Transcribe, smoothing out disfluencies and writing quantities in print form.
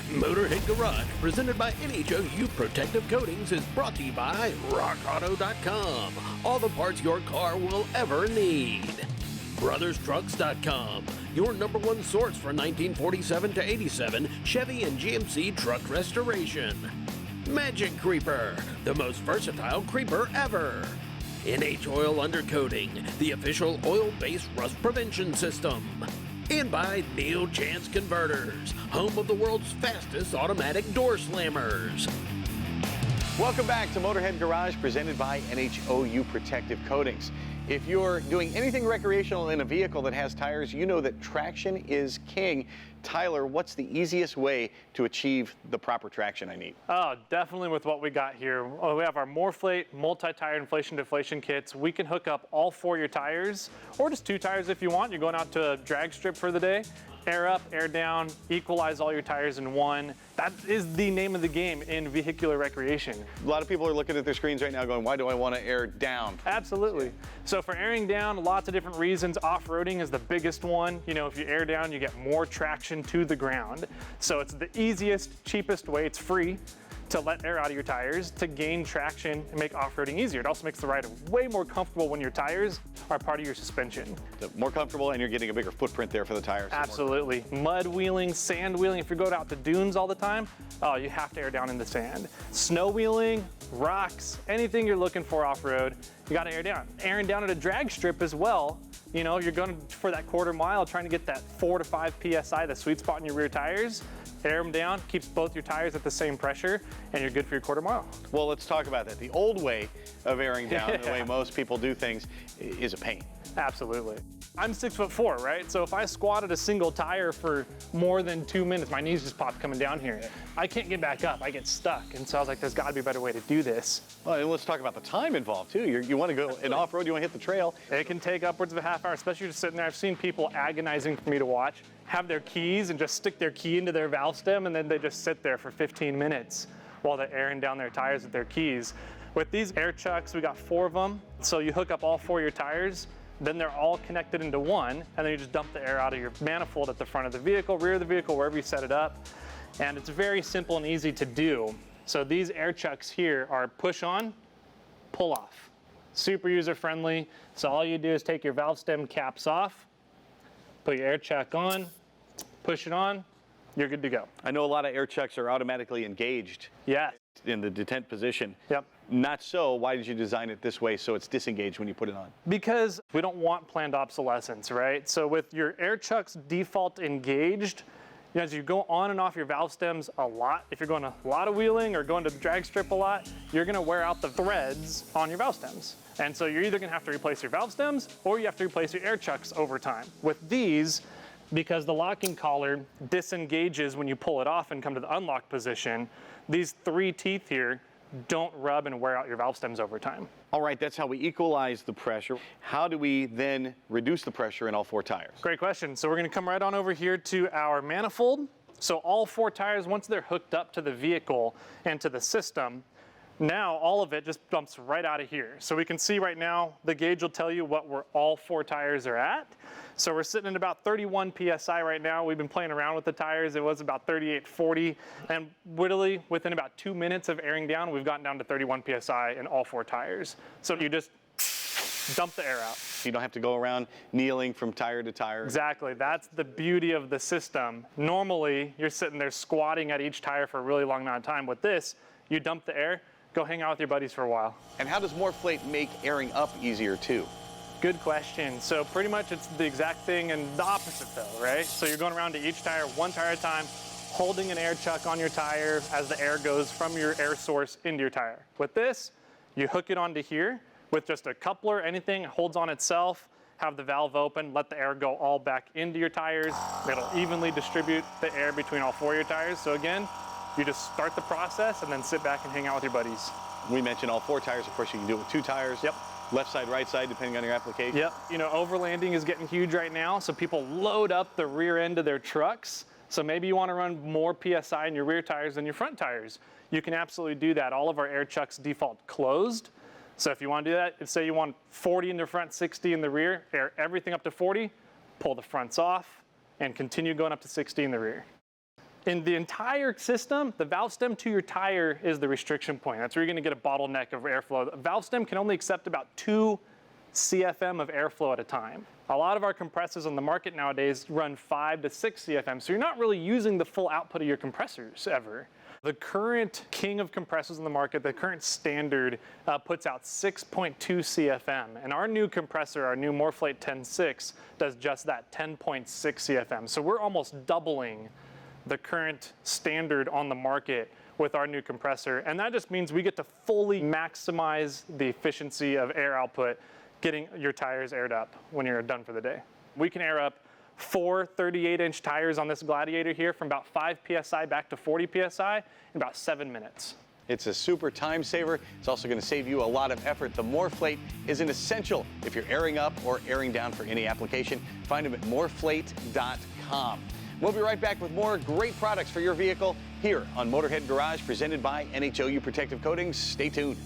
Motorhead Garage, presented by NHOU Protective Coatings, is brought to you by RockAuto.com. All the parts your car will ever need. BrothersTrucks.com, your #1 source for 1947 to 87 Chevy and GMC truck restoration. Magic Creeper, the most versatile creeper ever. Oil Undercoating, the official oil-based rust prevention system. And by Neil Chance Converters, home of the world's fastest automatic door slammers. Welcome back to Motorhead Garage, presented by NHOU Protective Coatings. If you're doing anything recreational in a vehicle that has tires, you know that traction is king. Tyler, what's the easiest way to achieve the proper traction I need? Oh, definitely with what we got here. We have our MORRflate multi-tire inflation-deflation kits. We can hook up all 4 of your tires, or just 2 tires if you want. You're going out to a drag strip for the day. Air up, air down, equalize all your tires in one. That is the name of the game in vehicular recreation. A lot of people are looking at their screens right now going, why do I want to air down? Absolutely. So for airing down, lots of different reasons. Off-roading is the biggest one. You know, if you air down, you get more traction to the ground. So it's the easiest, cheapest way. It's free to let air out of your tires to gain traction and make off-roading easier. It also makes the ride way more comfortable when your tires are part of your suspension. So more comfortable, and you're getting a bigger footprint there for the tires. Absolutely. Mud wheeling, sand wheeling. If you're going out to dunes all the time, oh, you have to air down in the sand. Snow wheeling, rocks, anything you're looking for off-road, you gotta air down. Airing down at a drag strip as well. You know, you're going for that quarter mile, trying to get that 4 to 5 PSI, the sweet spot in your rear tires. Air them down, keeps both your tires at the same pressure, and you're good for your quarter mile. Well, let's talk about that. The old way of airing down, the way most people do things, is a pain. Absolutely. I'm 6'4", right? So if I squatted a single tire for more than 2 minutes, my knees just popped coming down here. I can't get back up, I get stuck. And so I was like, there's gotta be a better way to do this. Well, and let's talk about the time involved too. You wanna go in off-road, you wanna hit the trail. It can take upwards of a half hour, especially just sitting there. I've seen people agonizing for me to watch, have their keys and just stick their key into their valve stem, and then they just sit there for 15 minutes while they're airing down their tires with their keys. With these air chucks, we got 4 of them. So you hook up all 4 of your tires, then they're all connected into one, and then you just dump the air out of your manifold at the front of the vehicle, rear of the vehicle, wherever you set it up. And it's very simple and easy to do. So these air chucks here are push on, pull off. Super user friendly. So all you do is take your valve stem caps off, put your air chuck on, push it on, you're good to go. I know a lot of air chucks are automatically engaged. Yeah. In the detent position. Yep. Not so. Why did you design it this way so it's disengaged when you put it on? Because we don't want planned obsolescence, right? So with your air chucks default engaged, you know, as you go on and off your valve stems a lot, if you're going a lot of wheeling or going to the drag strip a lot, you're gonna wear out the threads on your valve stems. And so you're either gonna have to replace your valve stems or you have to replace your air chucks over time. With these, because the locking collar disengages when you pull it off and come to the unlocked position, these 3 teeth here don't rub and wear out your valve stems over time. All right, that's how we equalize the pressure. How do we then reduce the pressure in all 4 tires? Great question. So we're gonna come right on over here to our manifold. So all 4 tires, once they're hooked up to the vehicle and to the system, now all of it just dumps right out of here. So we can see right now, the gauge will tell you what all 4 tires are at. So we're sitting at about 31 PSI right now. We've been playing around with the tires. It was about 38, 40. And literally within about 2 minutes of airing down, we've gotten down to 31 PSI in all 4 tires. So you just dump the air out. You don't have to go around kneeling from tire to tire. Exactly, that's the beauty of the system. Normally, you're sitting there squatting at each tire for a really long amount of time. With this, you dump the air, go hang out with your buddies for a while. And how does MORRflate make airing up easier too? Good question. So pretty much it's the exact thing and the opposite though, right? So you're going around to each tire, 1 tire at a time, holding an air chuck on your tire as the air goes from your air source into your tire. With this, you hook it onto here with just a coupler, anything, it holds on itself, have the valve open, let the air go all back into your tires. It'll evenly distribute the air between all 4 of your tires. So again, you just start the process and then sit back and hang out with your buddies. We mentioned all 4 tires. Of course, you can do it with 2 tires. Yep. Left side, right side, depending on your application. Yep. You know, overlanding is getting huge right now, so people load up the rear end of their trucks. So maybe you want to run more PSI in your rear tires than your front tires. You can absolutely do that. All of our air chucks default closed. So if you want to do that, say you want 40 in the front, 60 in the rear, air everything up to 40, pull the fronts off, and continue going up to 60 in the rear. In the entire system, the valve stem to your tire is the restriction point. That's where you're going to get a bottleneck of airflow. The valve stem can only accept about 2 CFM of airflow at a time. A lot of our compressors on the market nowadays run 5 to 6 CFM, so you're not really using the full output of your compressors ever. The current king of compressors in the market, the current standard, puts out 6.2 CFM, and our new compressor, our new MORRflate 10.6, does just that, 10.6 CFM. So we're almost doubling the current standard on the market with our new compressor, and that just means we get to fully maximize the efficiency of air output, getting your tires aired up when you're done for the day. We can air up 4 38-inch tires on this Gladiator here from about 5 PSI back to 40 PSI in about 7 minutes. It's a super time saver. It's also going to save you a lot of effort. The MORRflate is an essential if you're airing up or airing down for any application. Find them at MORRflate.com. We'll be right back with more great products for your vehicle here on Motorhead Garage, presented by NHOU Protective Coatings. Stay tuned.